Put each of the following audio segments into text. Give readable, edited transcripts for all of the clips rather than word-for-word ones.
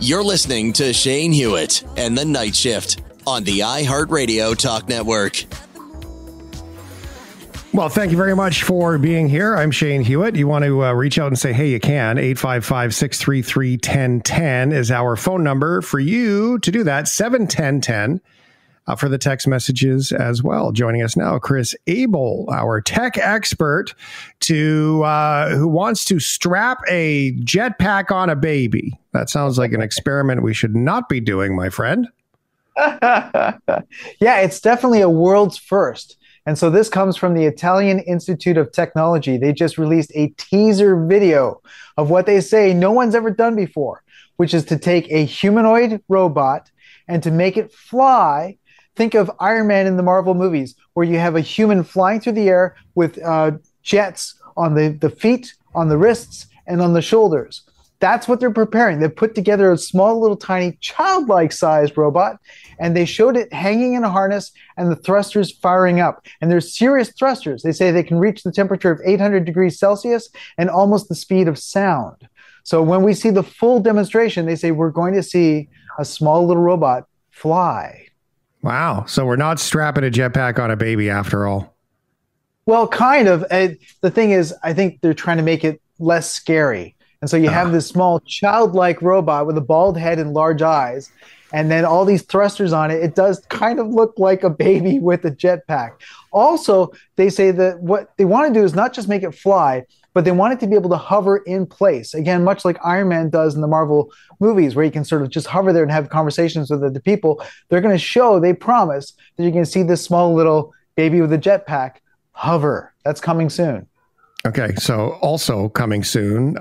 You're listening to Shane Hewitt and the Night Shift on the iHeartRadio Talk Network. Well, thank you very much for being here. I'm Shane Hewitt. You want to reach out and say, hey, you can. 855-633-1010 is our phone number for you to do that. 71010 for the text messages as well. Joining us now, Kris Abel, our tech expert, who wants to strap a jetpack on a baby. That sounds like an experiment we should not be doing, my friend. Yeah, it's definitely a world's first. And so this comes from the Italian Institute of Technology. They just released a teaser video of what they say no one's ever done before, which is to take a humanoid robot and to make it fly. Think of Iron Man in the Marvel movies, where you have a human flying through the air with jets on the feet, on the wrists, and on the shoulders. That's what they're preparing. They've put together a small, little, tiny, childlike sized robot, and they showed it hanging in a harness and the thrusters firing up. And they're serious thrusters. They say they can reach the temperature of 800 degrees Celsius and almost the speed of sound. So when we see the full demonstration, they say we're going to see a small little robot fly. Wow. So we're not strapping a jetpack on a baby after all. Well, kind of. The thing is, I think they're trying to make it less scary. And so you have this small childlike robot with a bald head and large eyes, and then all these thrusters on it. It does kind of look like a baby with a jetpack. Also, they say that what they want to do is not just make it fly, but they want it to be able to hover in place. Again, much like Iron Man does in the Marvel movies, where you can sort of just hover there and have conversations with other people. They're going to show, they promise, that you're going to see this small little baby with a jetpack hover. That's coming soon. Okay, so also coming soon,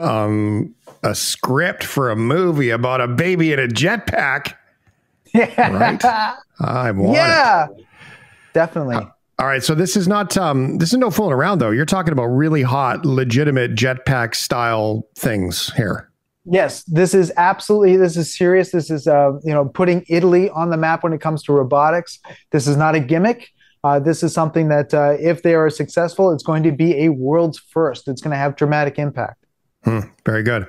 a script for a movie about a baby in a jetpack. Yeah. Right? I want it. Definitely. All right, so this is not this is no fooling around though. You're talking about really hot, legitimate jetpack style things here. Yes, this is serious. This is putting Italy on the map when it comes to robotics. This is not a gimmick. This is something that if they are successful, it's going to be a world's first. It's going to have dramatic impact. Very good.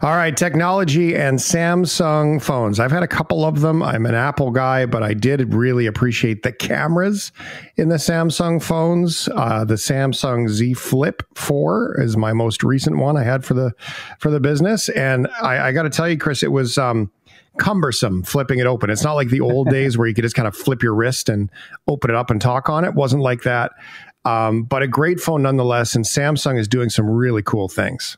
All right. Technology and Samsung phones. I've had a couple of them. I'm an Apple guy, but I did really appreciate the cameras in the Samsung phones. The Samsung Z Flip 4 is my most recent one I had for the business. And I got to tell you, Kris, it was cumbersome flipping it open. It's not like the old days where you could just kind of flip your wrist and open it up and talk on it. Wasn't like that. But a great phone nonetheless. And Samsung is doing some really cool things.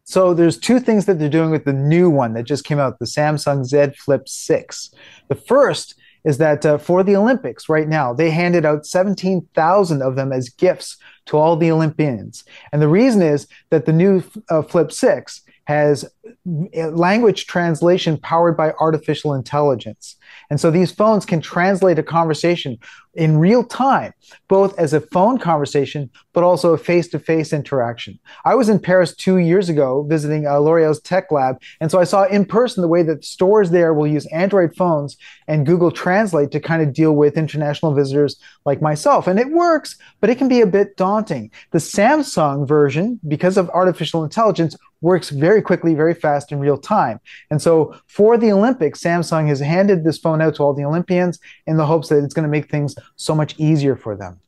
So there's two things that they're doing with the new one that just came out, the Samsung Z Flip 6. The first is that for the Olympics right now, they handed out 17,000 of them as gifts to all the Olympians. And the reason is that the new Flip 6 has language translation powered by artificial intelligence. And so these phones can translate a conversation in real time, both as a phone conversation, but also a face-to-face interaction. I was in Paris 2 years ago visiting L'Oreal's tech lab, and so I saw in person the way that stores there will use Android phones and Google Translate to kind of deal with international visitors like myself. And it works, but it can be a bit daunting. The Samsung version, because of artificial intelligence, works very quickly, very fast in real time. And so for the Olympics, Samsung has handed this phone out to all the Olympians in the hopes that it's going to make things so much easier for them.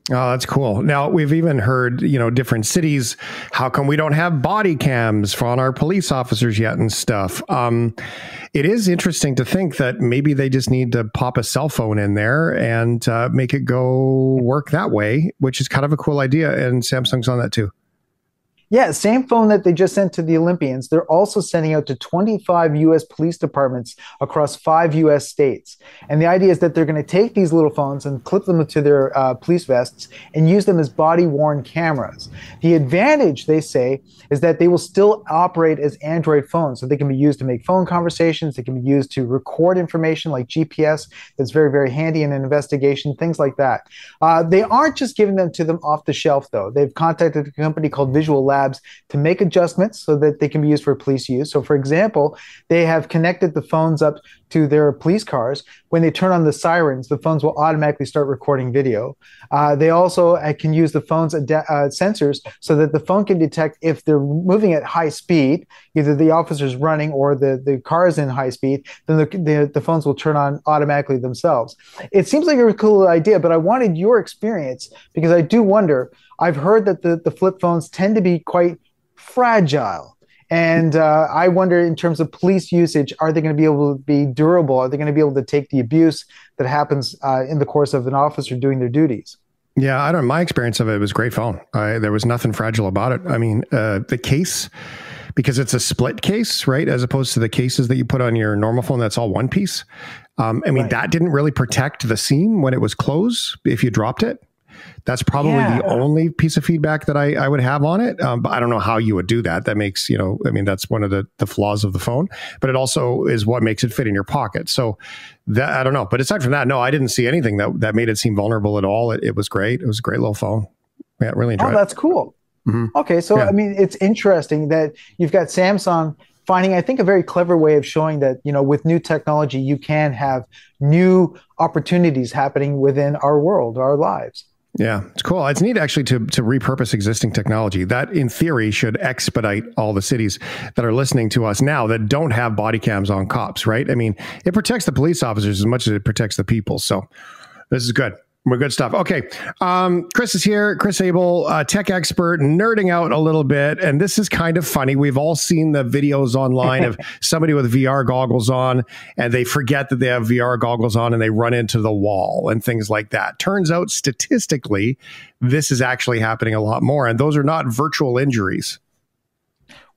Oh, that's cool. Now, we've even heard, different cities, how come we don't have body cams on our police officers yet and stuff? It is interesting to think that maybe they just need to pop a cell phone in there and make it go work that way, which is kind of a cool idea. And Samsung's on that too. Yeah, same phone that they just sent to the Olympians. They're also sending out to 25 U.S. police departments across 5 U.S. states. And the idea is that they're going to take these little phones and clip them to their police vests and use them as body-worn cameras. The advantage, they say, is that they will still operate as Android phones. So they can be used to make phone conversations. They can be used to record information like GPS. That's very, very handy in an investigation, things like that. They aren't just giving them to them off the shelf, though. They've contacted a company called Visual Labs labs to make adjustments so that they can be used for police use. So, for example, they have connected the phones up to their police cars. When they turn on the sirens, the phones will automatically start recording video. They also can use the phone's sensors so that the phone can detect if they're moving at high speed, either the officer's running or the car is in high speed, then the phones will turn on automatically themselves. It seems like a cool idea, but I wanted your experience because I do wonder. I've heard that the flip phones tend to be quite fragile. And I wonder, in terms of police usage, are they going to be able to be durable? Are they going to be able to take the abuse that happens in the course of an officer doing their duties? Yeah, my experience of it was a great phone. There was nothing fragile about it. I mean, the case, because it's a split case, right? As opposed to the cases that you put on your normal phone, that's all one piece. That didn't really protect the seam when it was closed if you dropped it. That's probably the only piece of feedback that I would have on it. But I don't know how you would do that. That makes, that's one of the flaws of the phone, but it also is what makes it fit in your pocket. So that, I don't know. But aside from that, no, I didn't see anything that made it seem vulnerable at all. It was great. It was a great little phone. Yeah, really enjoyed it. Oh, that's cool. Mm-hmm. Okay. So, I mean, it's interesting that you've got Samsung finding, I think, a very clever way of showing that, with new technology, you can have new opportunities happening within our world, our lives. Yeah, it's cool. It's neat actually to repurpose existing technology. That in theory should expedite all the cities that are listening to us now that don't have body cams on cops, right? I mean, it protects the police officers as much as it protects the people. So this is good. We're good stuff. Okay. Kris is here. Kris Abel, tech expert, nerding out a little bit. And this is kind of funny. We've all seen the videos online of somebody with VR goggles on and they forget that they have VR goggles on and they run into the wall and things like that. Turns out statistically, this is actually happening a lot more. And those are not virtual injuries.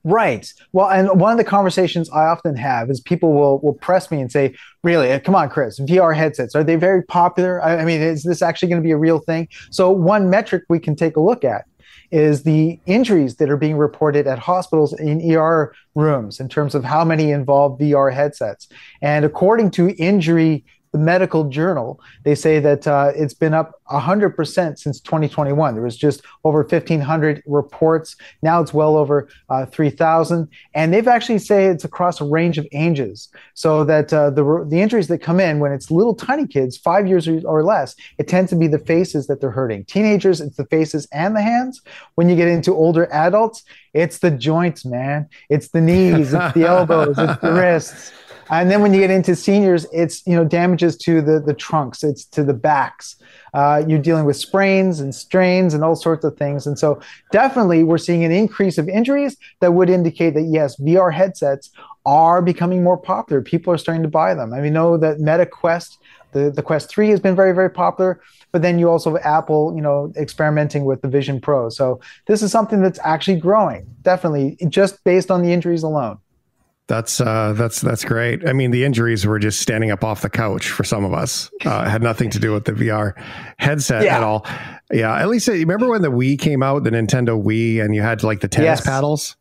Right. Well, and one of the conversations I often have is people will press me and say, really, come on, Kris, VR headsets, are they very popular? I mean, is this actually going to be a real thing? So one metric we can take a look at is the injuries that are being reported at hospitals in ER rooms in terms of how many involve VR headsets. And according to the medical journal, they say that it's been up 100% since 2021. There was just over 1,500 reports. Now it's well over 3,000. And they've actually say it's across a range of ages. So that the injuries that come in when it's little tiny kids, 5 years or less, it tends to be the faces that they're hurting. Teenagers, it's the faces and the hands. When you get into older adults, it's the joints, man. It's the knees, it's the elbows, it's the wrists. And then when you get into seniors, it's damages to the trunks, it's to the backs. You're dealing with sprains and strains and all sorts of things. And so definitely we're seeing an increase of injuries that would indicate that, yes, VR headsets are becoming more popular. People are starting to buy them. I mean, know that Meta Quest, the Quest 3 has been very, very popular. But then you also have Apple, experimenting with the Vision Pro. So this is something that's actually growing, definitely, just based on the injuries alone. That's great. I mean, the injuries were just standing up off the couch for some of us. It had nothing to do with the VR headset at all. Yeah. At least, remember when the Wii came out, the Nintendo Wii, and you had like the tennis paddles?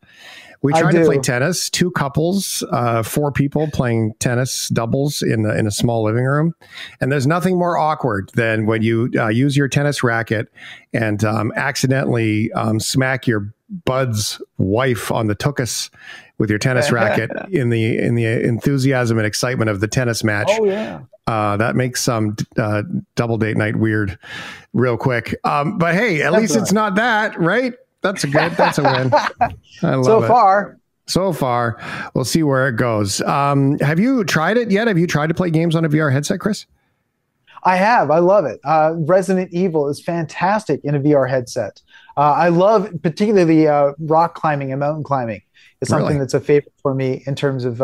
We tried to play tennis, 2 couples, 4 people playing tennis doubles in a small living room. And there's nothing more awkward than when you use your tennis racket and accidentally smack your bud's wife on the tuchus with your tennis racket in the enthusiasm and excitement of the tennis match. Oh yeah. That makes some double date night weird real quick. But hey, at least it's not that, right? That's a win. I love it. So far, we'll see where it goes. Have you tried it yet? Have you tried to play games on a VR headset, Kris? I have. I love it. Resident Evil is fantastic in a VR headset. I love particularly rock climbing and mountain climbing. It's something that's a favorite for me in terms of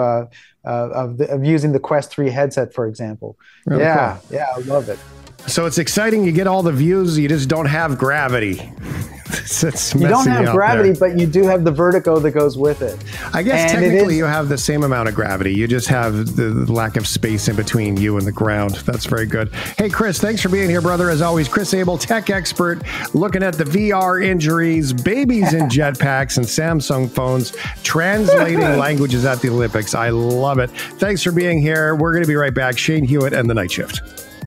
using the Quest 3 headset, for example. Really cool. Yeah, I love it. So it's exciting. You get all the views. You just don't have gravity. You don't have gravity, but you do have the vertigo that goes with it. I guess technically you have the same amount of gravity. You just have the lack of space in between you and the ground. That's very good. Hey, Kris, thanks for being here, brother. As always, Kris Abel, tech expert, looking at the VR injuries, babies in jetpacks, and Samsung phones, translating languages at the Olympics. I love it. Thanks for being here. We're going to be right back. Shane Hewitt and the Night Shift.